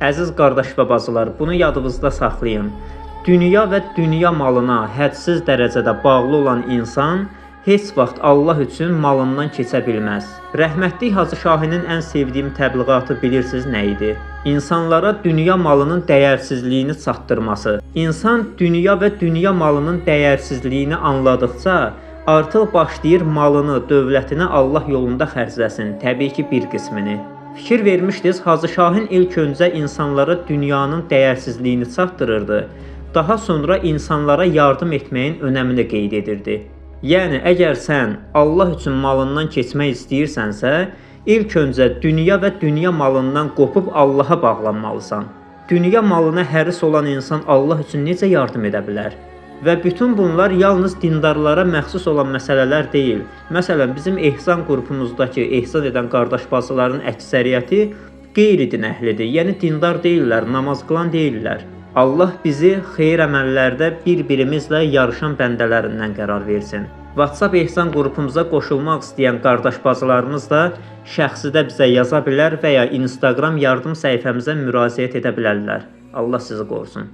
Əziz qardaş və bacılar, bunu yadınızda saxlayın. Dünya və dünya malına hədsiz dərəcədə bağlı olan insan heç vaxt Allah üçün malından keçə bilməz. Rəhmətlik Hacı Şahinin ən sevdiyim təbliğatı bilirsiniz nə idi? İnsanlara dünya malının dəyərsizliyini çatdırması. İnsan dünya və dünya malının dəyərsizliyini anladıqca artıq başlayır malını, dövlətini Allah yolunda xərcləsin, təbii ki bir qismini. Fikir vermişdiniz, Hacı Şahin ilk öncə insanlara dünyanın dəyərsizliyini çatdırırdı. Daha sonra insanlara yardım etməyin önəmini qeyd edirdi. Yəni, əgər sən Allah üçün malından keçmək istəyirsənsə, ilk öncə dünya və dünya malından qopub Allaha bağlanmalısan. Dünya malına həris olan insan Allah üçün necə yardım edə bilər? Və bütün bunlar yalnız dindarlara məxsus olan məsələlər deyil. Məsələn, bizim ehsan qrupumuzdakı ehsan edən qardaş bacıların əksəriyyəti qeyri-din əhlidir. Yəni, dindar deyirlər, namaz qılan deyirlər. Allah bizi xeyir əməllərdə bir-birimizlə yarışan bəndələrindən qərar versin. WhatsApp ehsan qrupumuza qoşulmaq istəyən qardaş bacılarımız da şəxsidə bizə yaza bilər və ya Instagram yardım səhifəmizə müraciət edə bilərlər. Allah sizi qorusun.